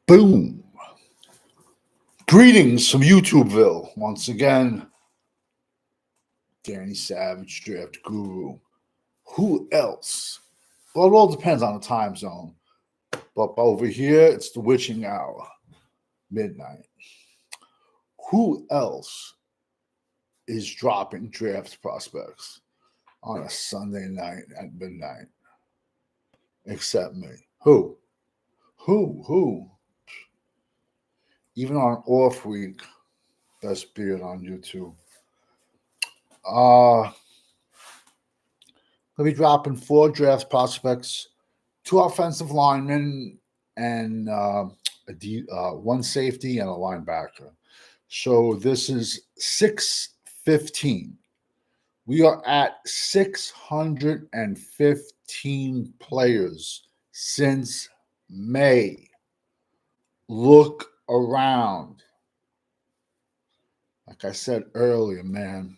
Boom. Greetings from YouTubeville. Once again, Danny Savage, Draft Guru. Who else? Well, it all depends on the time zone. But over here, it's the witching hour, midnight. Who else is dropping draft prospects on a Sunday night at midnight? Except me. Who? Even on an off week, best beard on YouTube. We'll be dropping 4 draft prospects, 2 offensive linemen, and one safety and a linebacker. So this is 615. We are at 615 players since May. Look around. Like I said earlier, man,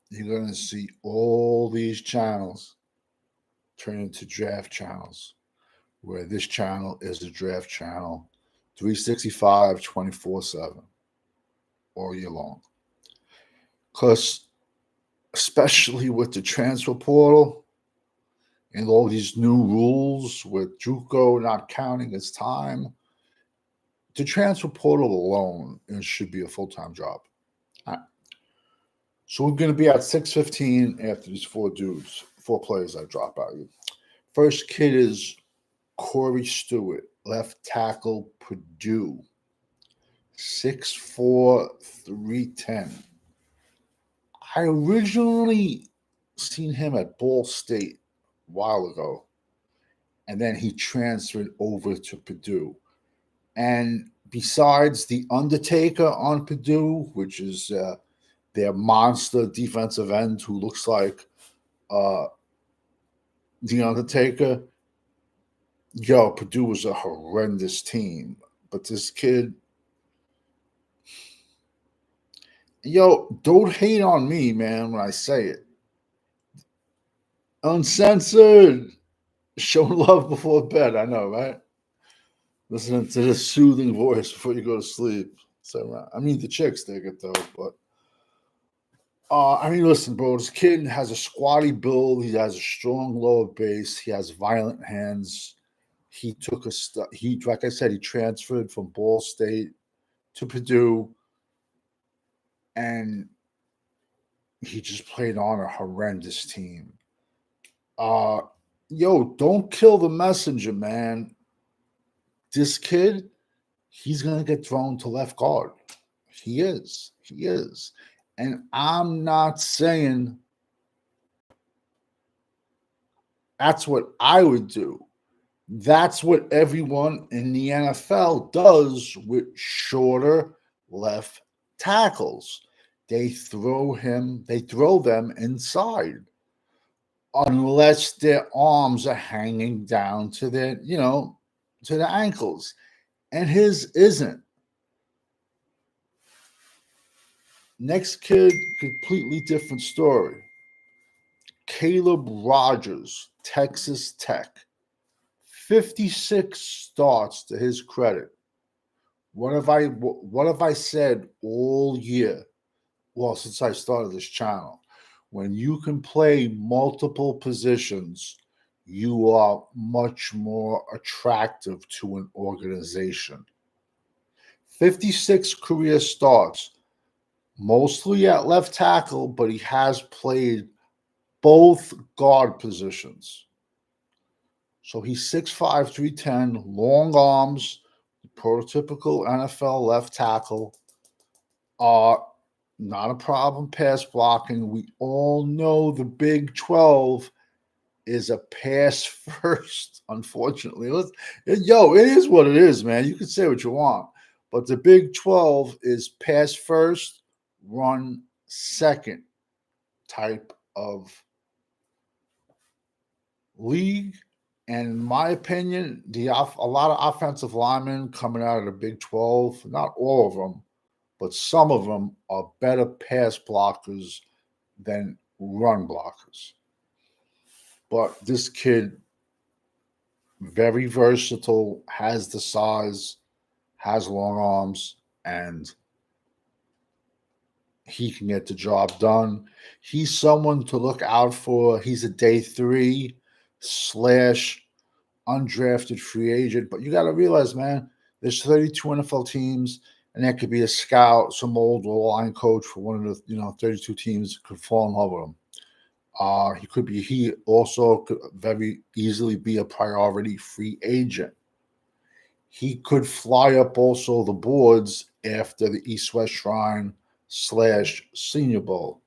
you're going to see all these channels turn into draft channels, where this channel is a draft channel 365, 24/7, all year long. Because especially with the transfer portal and all these new rules with JUCO not counting as time, the transfer portal alone, it should be a full-time job. All right. So we're going to be at 615 after these 4 players I drop out. First kid is Corey Stewart, left tackle, Purdue, 6'4", 310. I originally seen him at Ball State a while ago, and then he transferred over to Purdue. And besides the Undertaker on Purdue, which is their monster defensive end who looks like the Undertaker, Purdue was a horrendous team. But this kid, don't hate on me, man, when I say it. Uncensored. Show love before bed, I know, right? Listening to this soothing voice before you go to sleep. So, I mean, the chicks dig it, though, but listen, bro, this kid has a squatty build. He has a strong lower base. He has violent hands. He took like I said, he transferred from Ball State to Purdue, and he just played on a horrendous team. Don't kill the messenger, man. This kid, he's going to get thrown to left guard. He is. And I'm not saying that's what I would do. That's what everyone in the NFL does with shorter left tackles. They throw them inside, unless their arms are hanging down to their, to the ankles. And his isn't. Next kid, completely different story. Caleb Rogers, Texas Tech. 56 starts to his credit. What have I said all year? Well, since I started this channel, when you can play multiple positions, you are much more attractive to an organization. 56 career starts, mostly at left tackle, but he has played both guard positions. So he's 6'5", 310, long arms, prototypical NFL left tackle. Not a problem pass blocking. We all know the Big 12 is a pass first, unfortunately. It is what it is, man. You can say what you want. But the Big 12 is pass first, run second type of league. And in my opinion, a lot of offensive linemen coming out of the Big 12, not all of them, but some of them are better pass blockers than run blockers. But this kid, very versatile, has the size, has long arms, and he can get the job done. He's someone to look out for. He's a day 3 slash undrafted free agent. But you got to realize, man, there's 32 NFL teams, and that could be a scout, some old line coach for one of the 32 teams could fall in love with him. He also could very easily be a priority free agent. He could fly up also the boards after the East West Shrine slash Senior Bowl.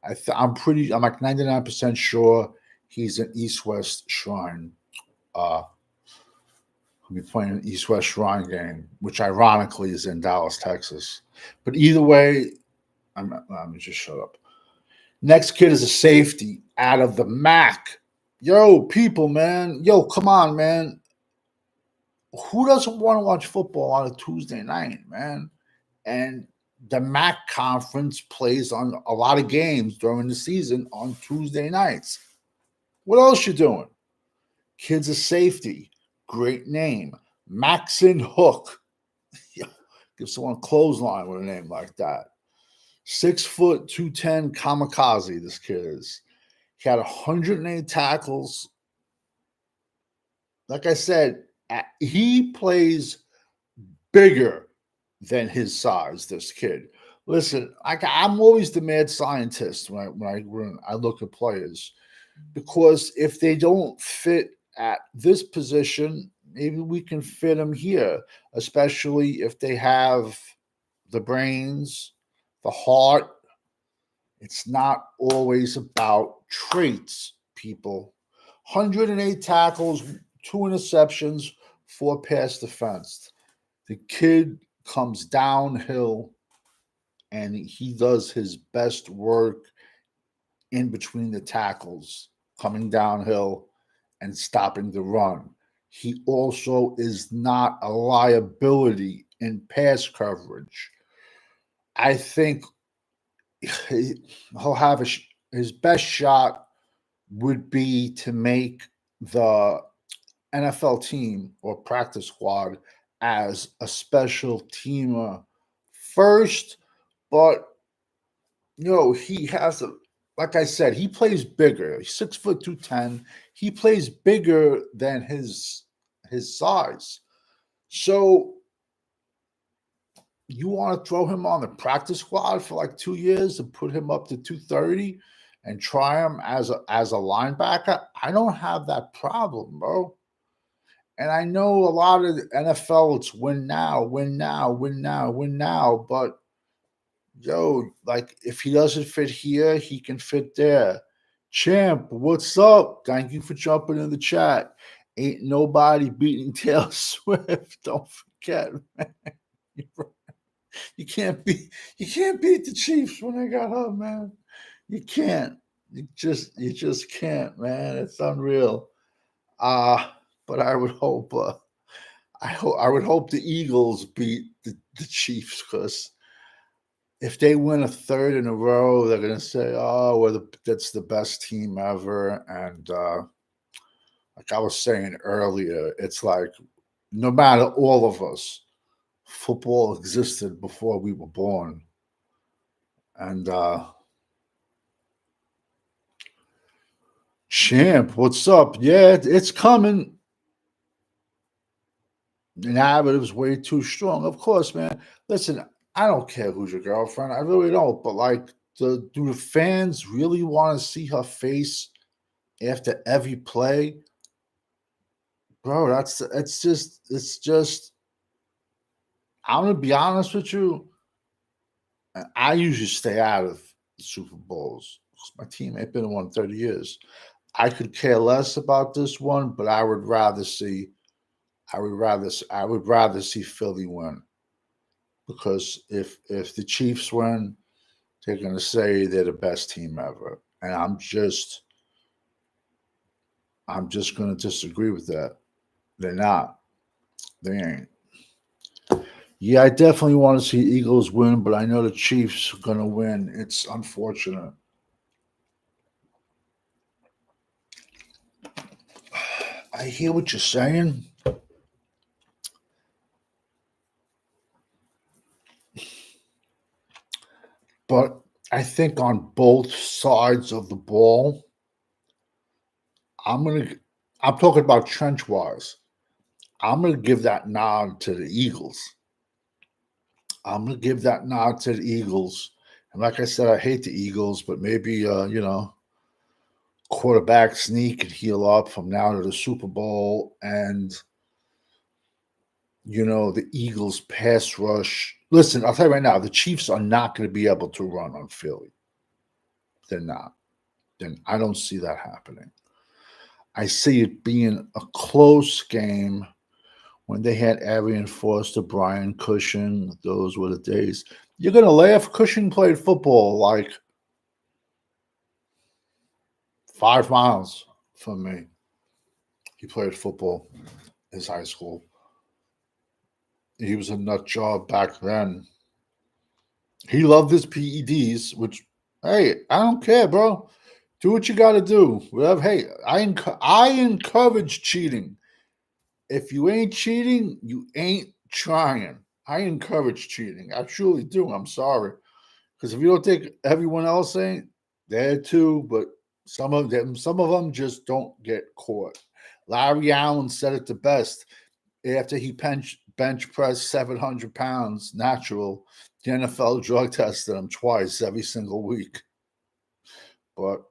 I'm like 99% sure he's an East West Shrine. He'll be playing an East West Shrine game, which ironically is in Dallas, Texas. But either way, let me just shut up. Next kid is a safety out of the MAC. Yo, people, man. Yo, come on, man. Who doesn't want to watch football on a Tuesday night, man? And the MAC conference plays on a lot of games during the season on Tuesday nights. What else you doing? Kid's a safety. Great name. Maxon Hook. Give someone a clothesline with a name like that. 6 foot, 210 kamikaze, this kid is. He had 108 tackles. Like I said, he plays bigger than his size, this kid. Listen, I'm always the mad scientist when I look at players, because if they don't fit at this position, maybe we can fit them here, especially if they have the brains, the heart. It's not always about traits, people. 108 tackles, 2 interceptions, 4 pass defense. The kid comes downhill and he does his best work in between the tackles, coming downhill and stopping the run. He also is not a liability in pass coverage. I think he'll have his best shot would be to make the NFL team or practice squad as a special teamer first. But he has like I said, he plays bigger. He's 6 foot 210. He plays bigger than his size. So you want to throw him on the practice squad for like 2 years and put him up to 230 and try him as a linebacker? I don't have that problem, bro. And I know a lot of the NFL, it's win now, win now, win now, win now. But like if he doesn't fit here, he can fit there. Champ, what's up? Thank you for jumping in the chat. Ain't nobody beating Taylor Swift. Don't forget, man. You can't beat the Chiefs when they got her, man. You can't. You just can't, man. It's unreal. But I would hope I would hope the Eagles beat the Chiefs, because if they win a third in a row, they're gonna say, "Oh, that's the best team ever." And like I was saying earlier, it's like no matter all of us, football existed before we were born. And Champ, what's up? Yeah, it's coming. Nah, but it was way too strong. Of course, man. Listen, I don't care who's your girlfriend. I really don't. But like, do the fans really want to see her face after every play? Bro, it's just. I'm gonna be honest with you. I usually stay out of the Super Bowls. My team ain't been in one 30 years. I could care less about this one, but I would rather see Philly win, because if the Chiefs win, they're gonna say they're the best team ever, and I'm just gonna disagree with that. They're not. They ain't. Yeah, I definitely want to see Eagles win, but I know the Chiefs are gonna win. It's unfortunate. I hear what you're saying. I think on both sides of the ball, I'm gonna. I'm talking about trench wise. I'm gonna give that nod to the Eagles. I'm gonna give that nod to the Eagles. And like I said, I hate the Eagles, but maybe quarterback sneak and heal up from now to the Super Bowl, and the Eagles pass rush. Listen, I'll tell you right now, the Chiefs are not going to be able to run on Philly. They're not. Then I don't see that happening. I see it being a close game when they had Arian Foster, Brian Cushing. Those were the days. You're going to laugh. Cushing played football like 5 miles from me. He played football in his high school. He was a nut job back then. He loved his PEDs, which, hey, I don't care, bro. Do what you got to do. Whatever. Hey, I encourage cheating. If you ain't cheating, you ain't trying. I encourage cheating. I truly do. I'm sorry. Because if you don't think everyone else ain't, they're too, but some of them just don't get caught. Larry Allen said it the best after he bench pressed 700 pounds natural. The NFL drug tested him twice every single week. But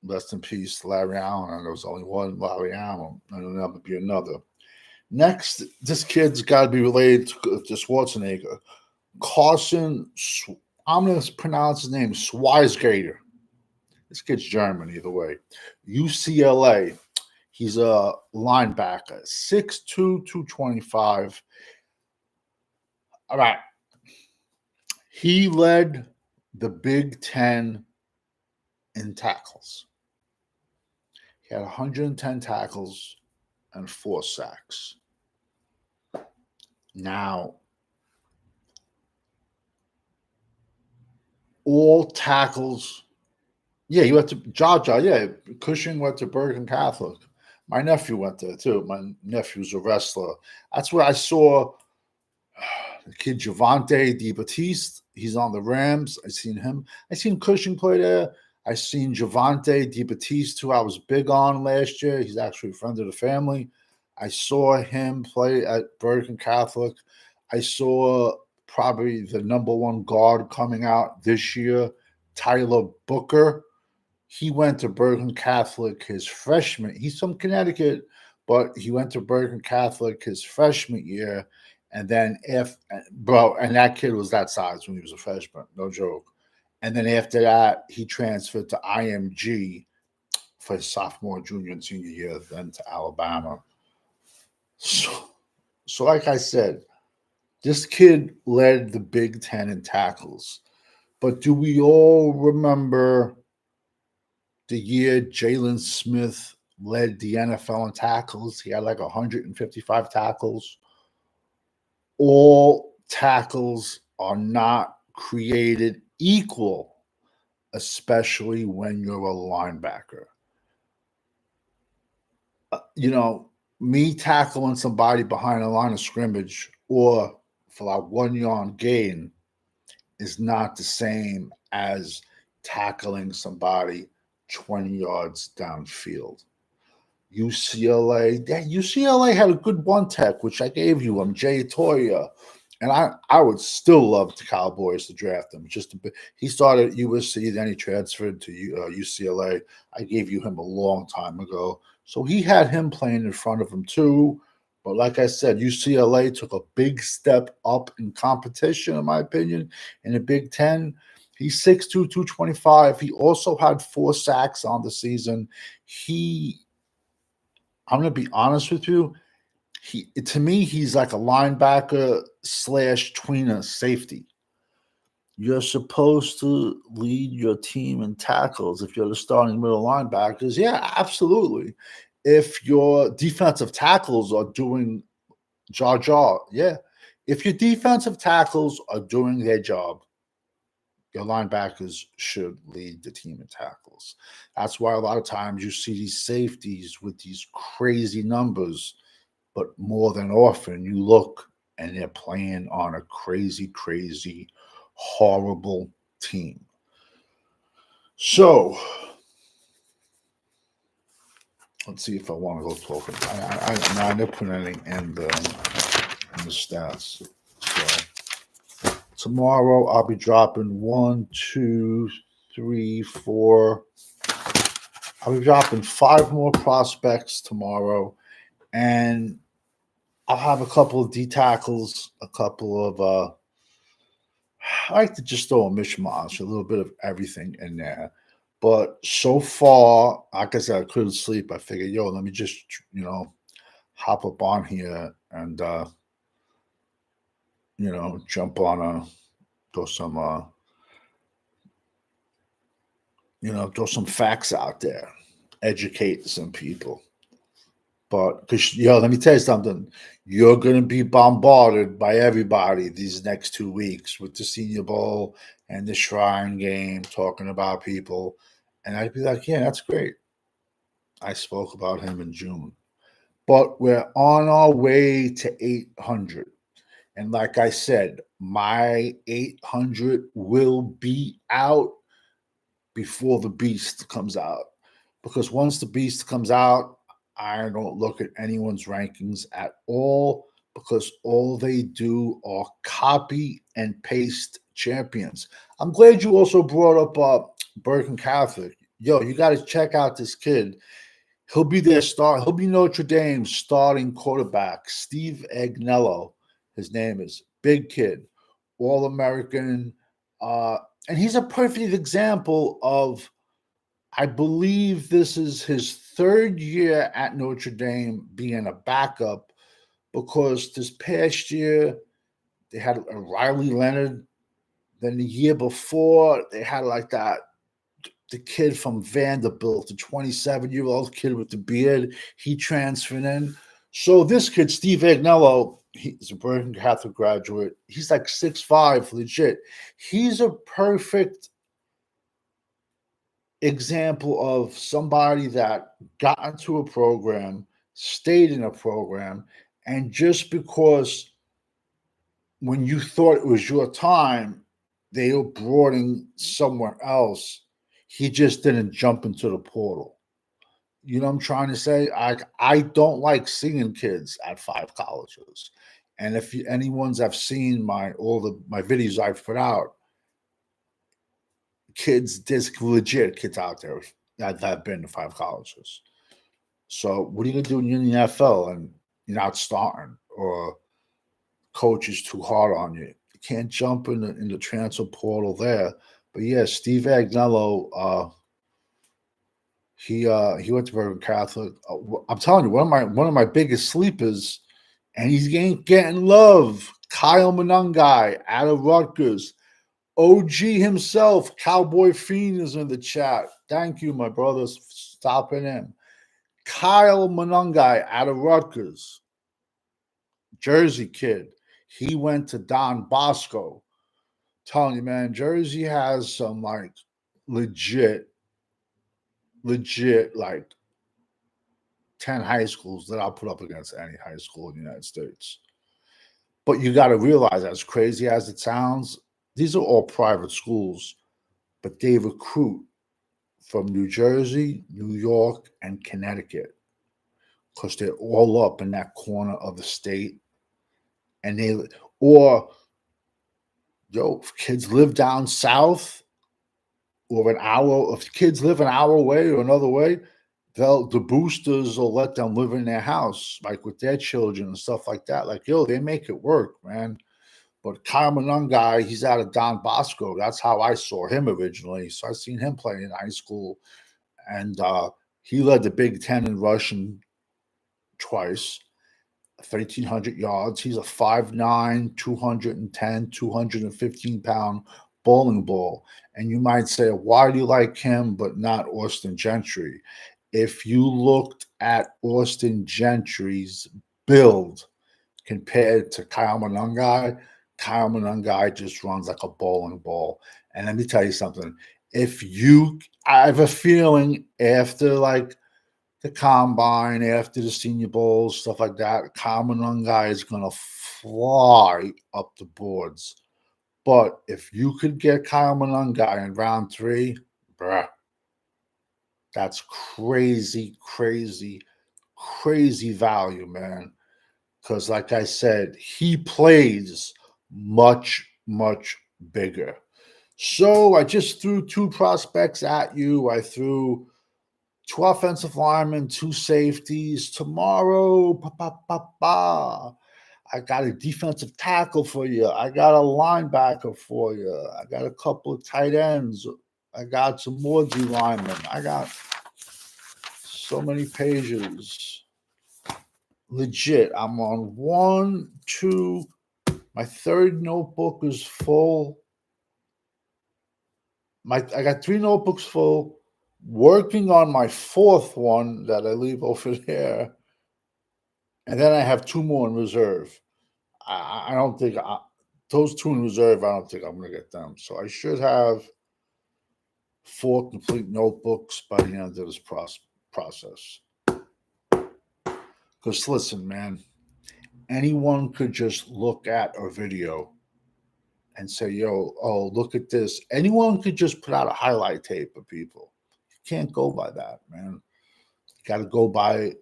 rest in peace, Larry Allen. And there was only one Larry Allen, and there'll never be another. Next, this kid's got to be related to Schwarzenegger. Carson, I'm going to pronounce his name, Schweizgater. This kid's German either way. UCLA. He's a linebacker, 6'2", 225. All right. He led the Big Ten in tackles. He had 110 tackles and 4 sacks. Now, all tackles. Yeah, he went to Georgia. Yeah, Cushing went to Bergen Catholic. My nephew went there too. My nephew's a wrestler. That's where I saw the kid Javante DeBattiste. He's on the Rams. I seen him. I seen Cushing play there. I seen Javante DeBattiste, who I was big on last year. He's actually a friend of the family. I saw him play at Bergen Catholic. I saw probably the number one guard coming out this year, Tyler Booker. He went to Bergen Catholic his freshman. He's from Connecticut, but he went to Bergen Catholic his freshman year. And then and that kid was that size when he was a freshman, no joke. And then after that, he transferred to IMG for his sophomore, junior, and senior year, then to Alabama. So like I said, this kid led the Big Ten in tackles. But do we all remember the year Jalen Smith led the NFL in tackles? He had like 155 tackles. All tackles are not created equal, especially when you're a linebacker. Me tackling somebody behind a line of scrimmage or for like 1 yard gain is not the same as tackling somebody 20 yards downfield. UCLA had a good one tech, which I gave you him, Jay Toya. And I would still love the Cowboys to draft him. He started at USC, then he transferred to UCLA. I gave you him a long time ago. So he had him playing in front of him too. But like I said, UCLA took a big step up in competition, in my opinion, in the Big Ten. He's 6'2", 225. He also had 4 sacks on the season. I'm going to be honest with you. To me, he's like a linebacker / tweener safety. You're supposed to lead your team in tackles if you're the starting middle linebackers. Yeah, absolutely. If your defensive tackles are doing jaw, yeah. If your defensive tackles are doing their job, your linebackers should lead the team in tackles. That's why a lot of times you see these safeties with these crazy numbers, but more than often you look and they're playing on a crazy, horrible team. So let's see if I want to go talking. I never put anything in the stats. So tomorrow I'll be dropping one, two, three, four. I'll be dropping 5 more prospects tomorrow, and I'll have a couple of D tackles, a couple of I like to just throw a mishmash, a little bit of everything in there. But so far, like I said, I couldn't sleep. I figured, yo, let me just hop up on here and jump on throw some throw some facts out there, educate some people. But because let me tell you something, you're gonna be bombarded by everybody these next 2 weeks with the Senior Bowl and the Shrine Game, talking about people, and I'd be like, yeah, that's great. I spoke about him in June, but we're on our way to 800, and like I said, my 800 will be out before the beast comes out. Because once the beast comes out, I don't look at anyone's rankings at all, because all they do are copy and paste champions. I'm glad you also brought up Bergen Catholic. Yo, you got to check out this kid. He'll be their star. He'll be Notre Dame's starting quarterback, Steve Agnello. His name is. Big kid, All American, and he's a perfect example of. I believe this is his 3rd year at Notre Dame being a backup, because this past year they had a Riley Leonard. Then the year before they had like the kid from Vanderbilt, the 27-year-old kid with the beard. He transferred in. So this kid, Steve Agnello, he's a Bergen Catholic graduate. He's like 6'5", legit. He's a perfect example of somebody that got into a program, stayed in a program, and just because when you thought it was your time, they were brought in somewhere else, he just didn't jump into the portal. You know what I'm trying to say? I don't like seeing kids at 5 colleges. And if anyone's have seen my videos I've put out, kids, there's legit kids out there that have been to 5 colleges. So what are you gonna do when you're in the NFL and you're not starting, or coach is too hard on you? You can't jump in the transfer portal there. But yeah, Steve Agnello, he went to Bergen Catholic. I'm telling you, one of my biggest sleepers, and he's getting love. Kyle Monungai out of Rutgers. OG himself, Cowboy Fiend, is in the chat. Thank you, my brothers, for stopping in. Kyle Monungai out of Rutgers, Jersey kid. He went to Don Bosco. Telling you, man, Jersey has some like legit, like 10 high schools that I'll put up against any high school in the United States. But you got to realize, as crazy as it sounds, these are all private schools, but they recruit from New Jersey, New York, and Connecticut, because they're all up in that corner of the state. And if kids live down south, or if kids live an hour away or another way, the boosters will let them live in their house, like with their children and stuff like that. Like, yo, they make it work, man. But Kyle Monungai, he's out of Don Bosco. That's how I saw him originally. So I seen him playing in high school, and he led the Big Ten in rushing twice, 1,300 yards. He's a 5'9", 210, 215-pound bowling ball. And you might say, why do you like him but not Austin Gentry? If you looked at Austin Gentry's build compared to Kyle Monungai just runs like a bowling ball. And let me tell you something. I have a feeling after like the combine, after the Senior Bowl, stuff like that, Kyle Monungai is going to fly up the boards. But if you could get Kyle Monungai in round 3, bruh. That's crazy, crazy, crazy value, man. Because, like I said, he plays much, much bigger. So I just threw two prospects at you. I threw two offensive linemen, two safeties. Tomorrow, I got a defensive tackle for you. I got a linebacker for you. I got a couple of tight ends. I got some more D linemen. I got so many pages. Legit. I'm on one, two. My third notebook is full. I got three notebooks full. Working on my fourth one that I leave over there. And then I have two more in reserve. I don't think those two in reserve, I don't think I'm going to get them. So I should have four complete notebooks by the end of this process. Because listen, man, anyone could just look at a video and say, yo, oh, look at this. Anyone could just put out a highlight tape of people. You can't go by that, man. You got to go by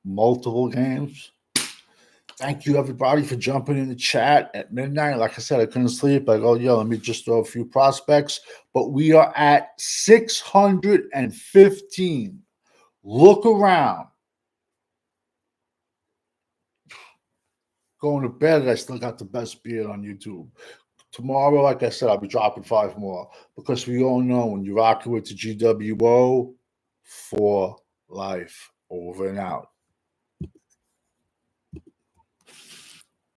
multiple games. Thank you, everybody, for jumping in the chat at midnight. Like I said, I couldn't sleep. I go, yo, let me just throw a few prospects. But we are at 615. Look around. Going to bed, I still got the best beard on YouTube. Tomorrow, like I said, I'll be dropping 5 more because we all know when you're rocking with the GWO, for life. Over and out.